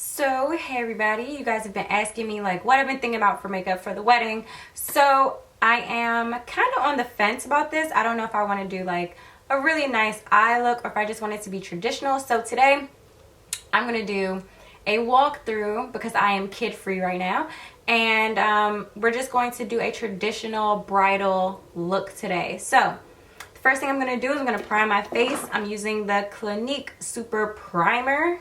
So, hey everybody, you guys have been asking me like what I've been thinking about for makeup for the wedding. So, I am kind of on the fence about this. I don't know if I want to do like a really nice eye look or if I just want it to be traditional. So, today I'm going to do a walkthrough because I am kid free right now. And we're just going to do a traditional bridal look today. So, the first thing I'm going to do is I'm going to prime my face. I'm using the Clinique Super Primer.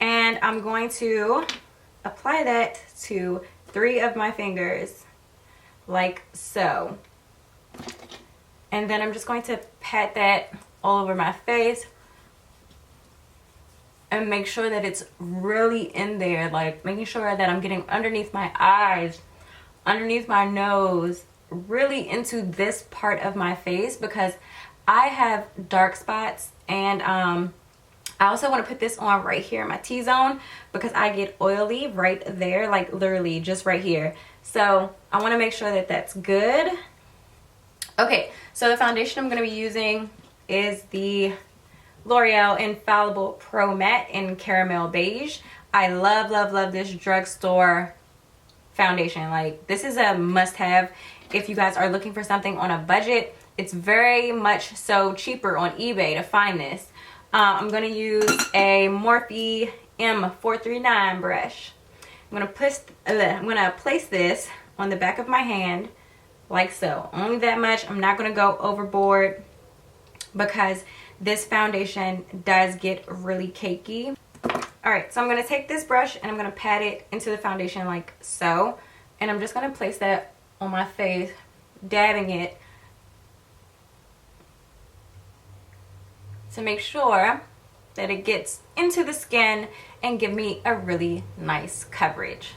And I'm going to apply that to 3 of my fingers, like so. And then I'm just going to pat that all over my face and make sure that it's really in there, like making sure that I'm getting underneath my eyes, underneath my nose, really into this part of my face because I have dark spots. And I also want to put this on right here in my T-zone because I get oily right there, like literally just right here. So I want to make sure that that's good. Okay, so the foundation I'm going to be using is the L'Oreal Infallible Pro Matte in Caramel Beige. I love, love, love this drugstore foundation. Like, this is a must-have if you guys are looking for something on a budget. It's very much so cheaper on eBay to find this. I'm going to use a Morphe M03 brush. I'm going to place this on the back of my hand like so. Only that much. I'm not going to go overboard because this foundation does get really cakey. Alright, so I'm going to take this brush and I'm going to pat it into the foundation like so. And I'm just going to place that on my face, dabbing it to make sure that it gets into the skin and give me a really nice coverage.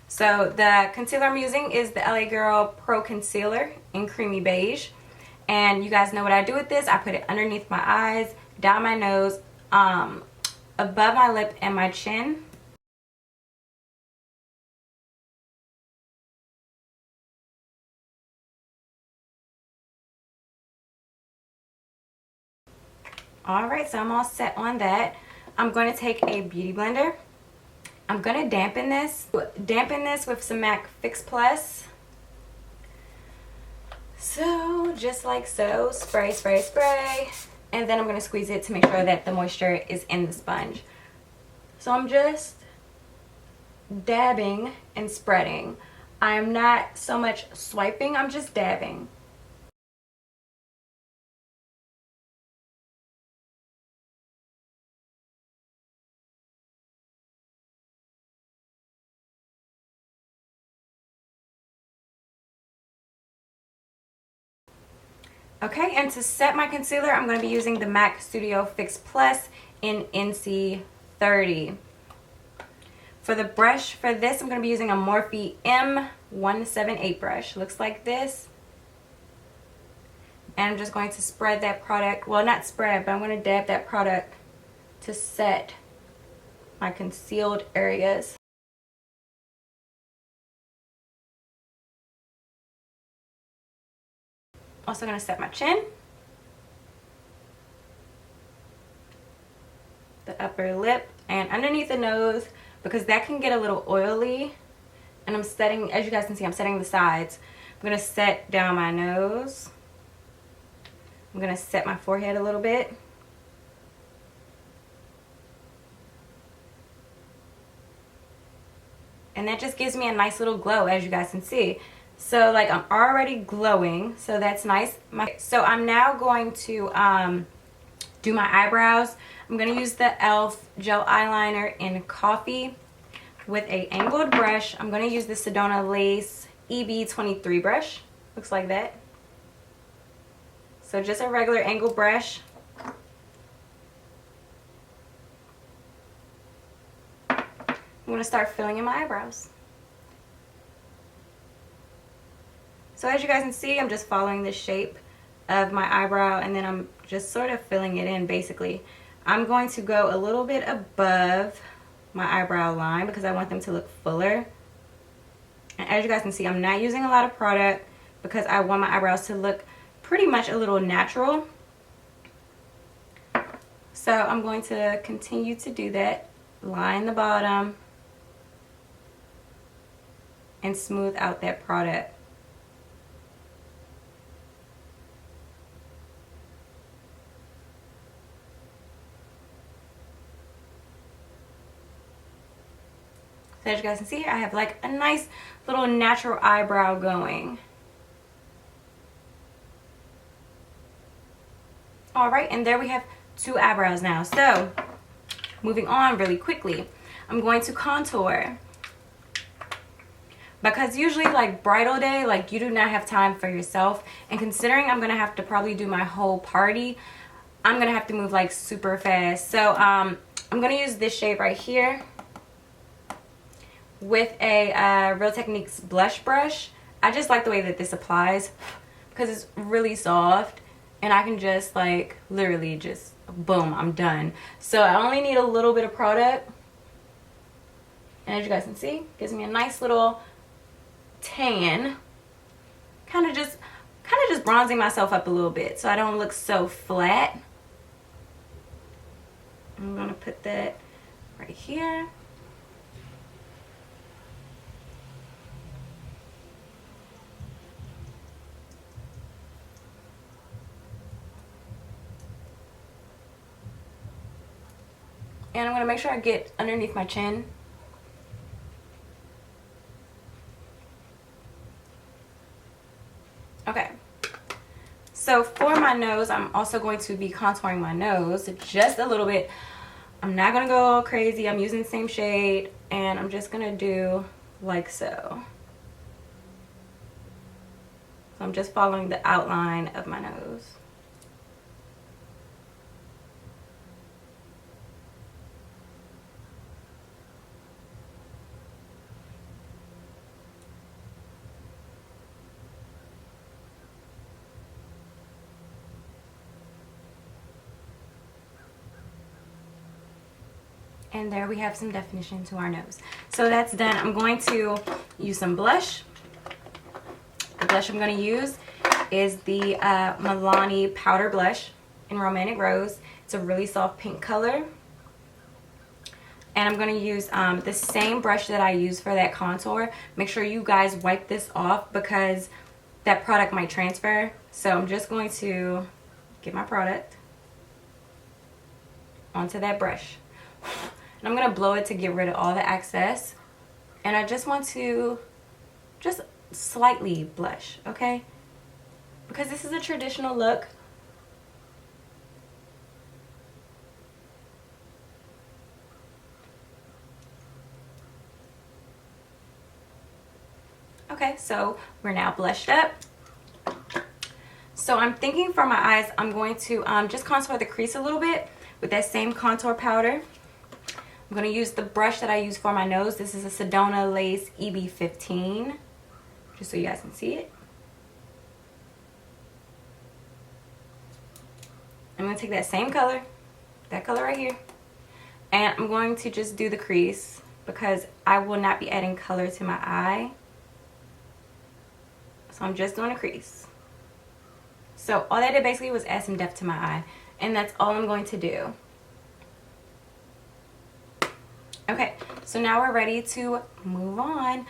So the concealer I'm using is the LA Girl Pro Concealer in Creamy Beige. And you guys know what I do with this. I put it underneath my eyes, down my nose, above my lip and my chin. Alright, so I'm all set on that. I'm going to take a beauty blender. I'm going to dampen this with some MAC Fix Plus. So, just like so, spray, spray, spray. And then I'm going to squeeze it to make sure that the moisture is in the sponge. So I'm just dabbing and spreading. I'm not so much swiping, I'm just dabbing. Okay, and to set my concealer, I'm going to be using the MAC Studio Fix Plus in NC30. For the brush for this, I'm going to be using a Morphe M178 brush. Looks like this. And I'm just going to spread that product, well, not spread, but I'm going to dab that product to set my concealed areas. Also going to set my chin, the upper lip, and underneath the nose because that can get a little oily. And I'm setting, as you guys can see, I'm setting the sides. I'm going to set down my nose. I'm going to set my forehead a little bit. And that just gives me a nice little glow, as you guys can see. So like I'm already glowing, so that's nice. So I'm now going to do my eyebrows. I'm going to use the e.l.f. gel eyeliner in Coffee with a angled brush. I'm going to use the Sedona Lace EB23 brush. Looks like that. So just a regular angled brush. I'm going to start filling in my eyebrows. So as you guys can see, I'm just following the shape of my eyebrow and then I'm just sort of filling it in basically. I'm going to go a little bit above my eyebrow line because I want them to look fuller. And as you guys can see, I'm not using a lot of product because I want my eyebrows to look pretty much a little natural. So I'm going to continue to do that. Line the bottom and smooth out that product. So as you guys can see here, I have like a nice little natural eyebrow going. All right, and there we have 2 eyebrows now. So moving on really quickly, I'm going to contour. Because usually like bridal day, like you do not have time for yourself. And considering I'm going to have to probably do my whole party, I'm going to have to move like super fast. So I'm going to use this shade right here with a Real Techniques blush brush. I just like the way that this applies because it's really soft. And I can just like literally just boom, I'm done. So I only need a little bit of product. And as you guys can see, gives me a nice little tan. Kind of just bronzing myself up a little bit so I don't look so flat. I'm gonna put that right here. And I'm gonna make sure I get underneath my chin. Okay, so for my nose, I'm also going to be contouring my nose just a little bit. I'm not gonna go all crazy. I'm using the same shade and I'm just gonna do like so. So I'm just following the outline of my nose. And there we have some definition to our nose. So that's done. I'm going to use some blush. The blush I'm going to use is the Milani powder blush in Romantic Rose. It's a really soft pink color. And I'm going to use the same brush that I use for that contour. Make sure you guys wipe this off because that product might transfer. So I'm just going to get my product onto that brush. And I'm going to blow it to get rid of all the excess. And I just want to just slightly blush, okay? Because this is a traditional look. Okay, so we're now blushed up. So I'm thinking for my eyes, I'm going to just contour the crease a little bit with that same contour powder. I'm going to use the brush that I use for my nose. This is a Sedona Lace EB15, just so you guys can see it. I'm going to take that same color, that color right here, and I'm going to just do the crease because I will not be adding color to my eye. So I'm just doing a crease. So all that did basically was add some depth to my eye, and that's all I'm going to do. Okay, so now we're ready to move on.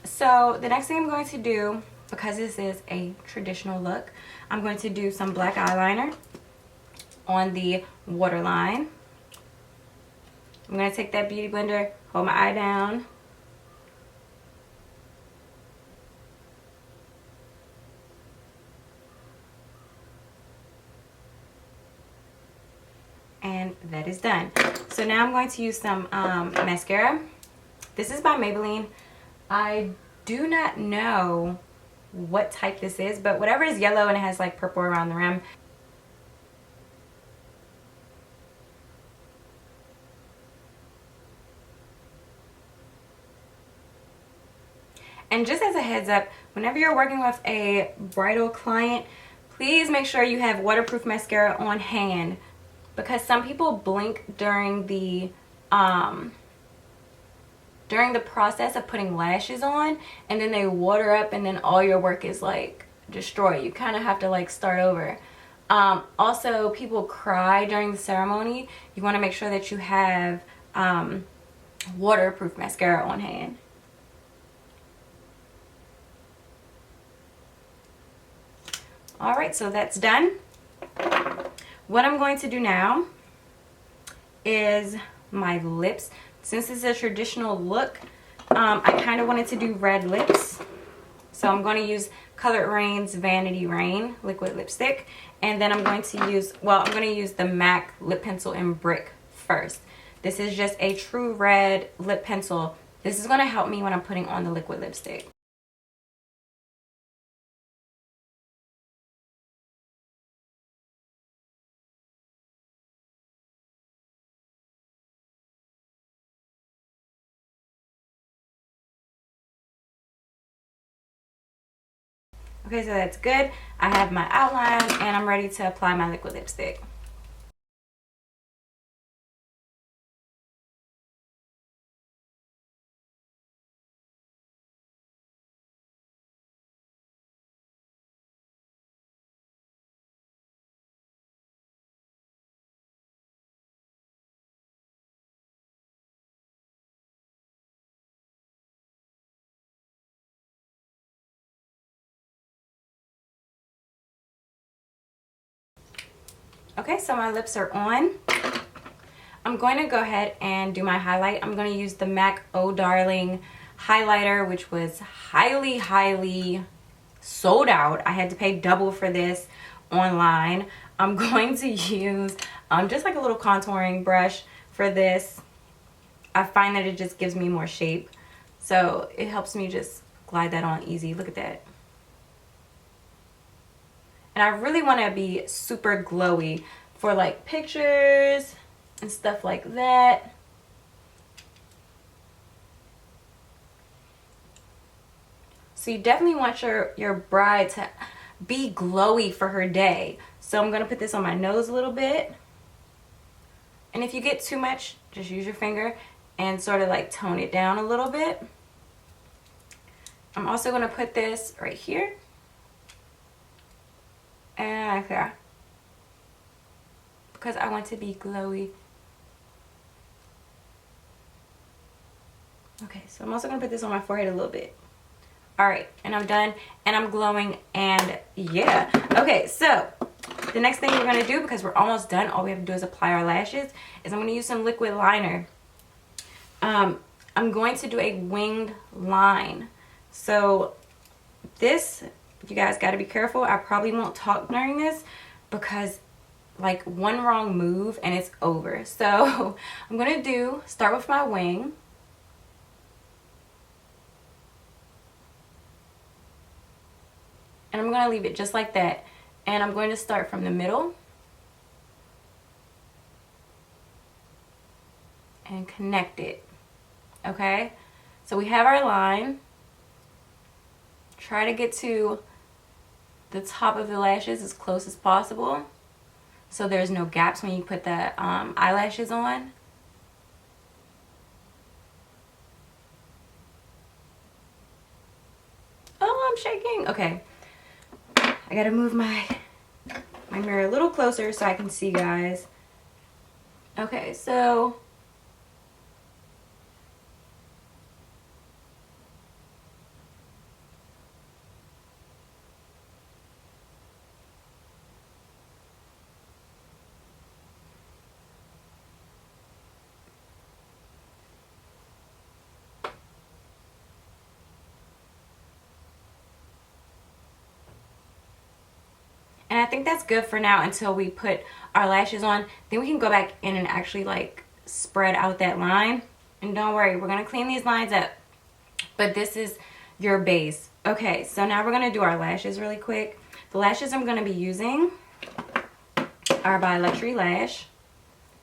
So the next thing I'm going to do, because this is a traditional look, I'm going to do some black eyeliner on the waterline. I'm going to take that beauty blender, hold my eye down. And that is done. So now I'm going to use some mascara. This is by Maybelline. I do not know what type this is, but whatever is yellow and it has like purple around the rim. And just as a heads up, whenever you're working with a bridal client, please make sure you have waterproof mascara on hand, because some people blink during the during the process of putting lashes on, and then they water up and then all your work is like destroyed. You kind of have to like start over. Also, people cry during the ceremony. You want to make sure that you have waterproof mascara on hand. Alright, so that's done. What I'm going to do now is my lips. Since it's a traditional look, I kind of wanted to do red lips. So I'm going to use Colored Raine's Vanity Raine liquid lipstick. And then I'm going to use, I'm going to use the MAC lip pencil in Brick first. This is just a true red lip pencil. This is going to help me when I'm putting on the liquid lipstick. Okay, so that's good. I have my outline and I'm ready to apply my liquid lipstick. Okay, so my lips are on. I'm going to go ahead and do my highlight. I'm going to use the MAC Oh Darling highlighter, which was highly sold out. I had to pay double for this online. I'm going to use just like a little contouring brush for this. I find that it just gives me more shape. So it helps me just glide that on easy. Look at that. And I really want to be super glowy for like pictures and stuff like that. So you definitely want your bride to be glowy for her day. So I'm going to put this on my nose a little bit. And if you get too much, just use your finger and sort of like tone it down a little bit. I'm also going to put this right here. And right there, because I want to be glowy. Okay, so I'm also going to put this on my forehead a little bit. Alright, and I'm done, and I'm glowing, and yeah. Okay, so the next thing we're going to do, because we're almost done, all we have to do is apply our lashes, is I'm going to use some liquid liner. I'm going to do a winged line. So this, you guys got to be careful. I probably won't talk during this because like one wrong move and it's over. So I'm going to start with my wing. And I'm going to leave it just like that. And I'm going to start from the middle and connect it. Okay? So we have our line. Try to get to the top of the lashes as close as possible so there's no gaps when you put the eyelashes on. Oh, I'm shaking. Okay, I gotta move my mirror a little closer so I can see, guys. Okay, so and I think that's good for now until we put our lashes on. Then we can go back in and actually like spread out that line. And don't worry, we're going to clean these lines up. But this is your base. Okay, so now we're going to do our lashes really quick. The lashes I'm going to be using are by Luxury Lash.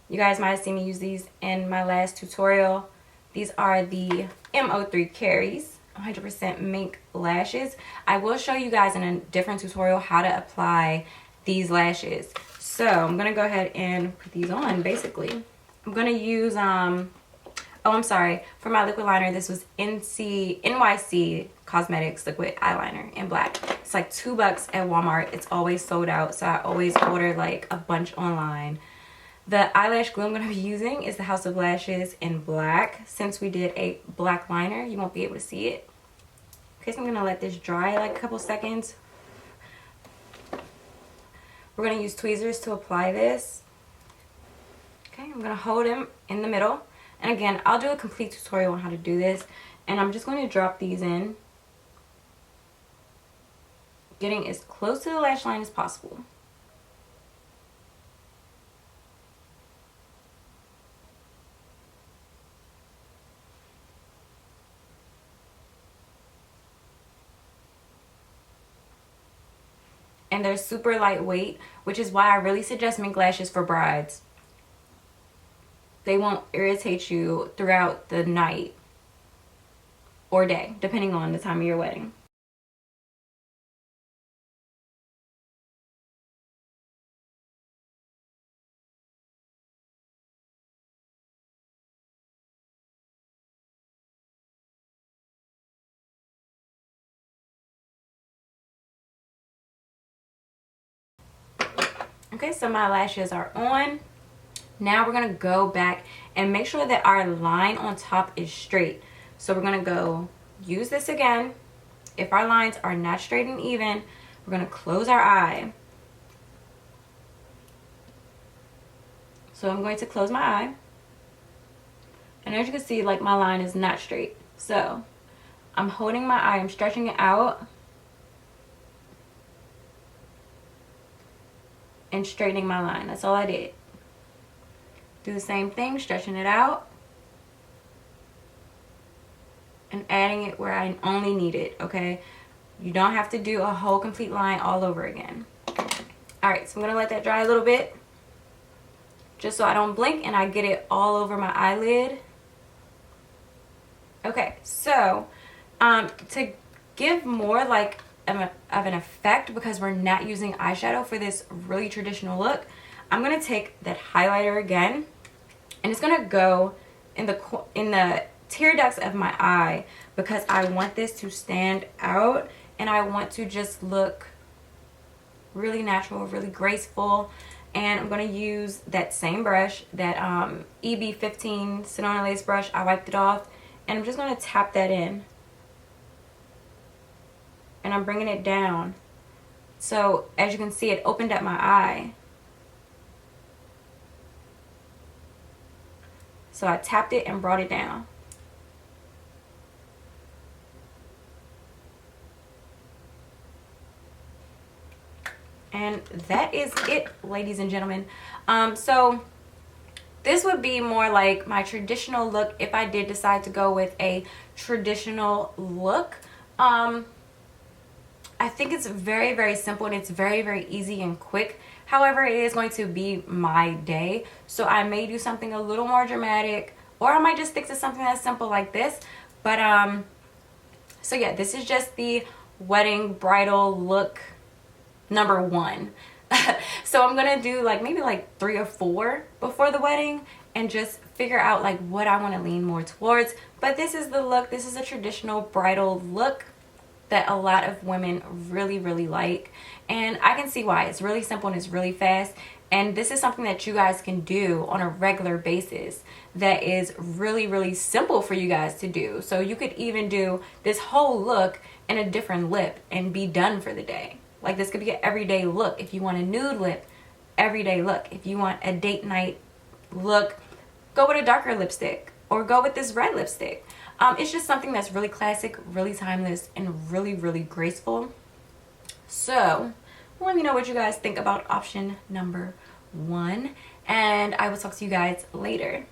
You guys might have seen me use these in my last tutorial. These are the M03 Carries. 100% mink lashes. I will show you guys in a different tutorial how to apply these lashes. So I'm gonna go ahead and put these on. Basically I'm gonna use Oh, I'm sorry. For my liquid liner, this was NYC Cosmetics liquid eyeliner in black. It's like $2 at Walmart. It's always sold out, so I always order like a bunch online. The eyelash glue I'm going to be using is the House of Lashes in black. Since we did a black liner, you won't be able to see it. Okay, so I'm going to let this dry like a couple seconds. We're going to use tweezers to apply this. Okay, I'm going to hold them in the middle. And again, I'll do a complete tutorial on how to do this. And I'm just going to drop these in, getting as close to the lash line as possible. And they're super lightweight, which is why I really suggest mink lashes for brides. They won't irritate you throughout the night or day, depending on the time of your wedding. Okay, so my lashes are on. Now we're gonna go back and make sure that our line on top is straight. So we're gonna go use this again. If our lines are not straight and even, we're gonna close our eye. So I'm going to close my eye. And as you can see, like my line is not straight. So I'm holding my eye, I'm stretching it out and straightening my line. That's all I did. Do the same thing, stretching it out and adding it where I only need it, okay? You don't have to do a whole complete line all over again. Alright, so I'm gonna let that dry a little bit just so I don't blink and I get it all over my eyelid. Okay, so to give more like of an effect, because we're not using eyeshadow for this really traditional look, I'm gonna take that highlighter again and it's gonna go in the tear ducts of my eye, because I want this to stand out and I want to just look really natural, really graceful. And I'm going to use that same brush, that EB15 Sedona Lace brush. I wiped it off and I'm just going to tap that in. And I'm bringing it down. So as you can see, it opened up my eye. So I tapped it and brought it down. And that is it, ladies and gentlemen. So this would be more like my traditional look if I did decide to go with a traditional look. I think it's very, very simple and it's very, very easy and quick. However, it is going to be my day. So I may do something a little more dramatic, or I might just stick to something that's simple like this. But so yeah, this is just the wedding bridal look number 1. So I'm gonna do like maybe like 3 or 4 before the wedding and just figure out like what I want to lean more towards. But this is the look. This is a traditional bridal look that a lot of women really, really like, and I can see why. It's really simple and it's really fast, and this is something that you guys can do on a regular basis that is really, really simple for you guys to do. So you could even do this whole look in a different lip and be done for the day. Like this could be an everyday look. If you want a nude lip, everyday look. If you want a date night look, go with a darker lipstick or go with this red lipstick. It's just something that's really classic, really timeless, and really, really graceful. So let me know what you guys think about option number 1, and I will talk to you guys later.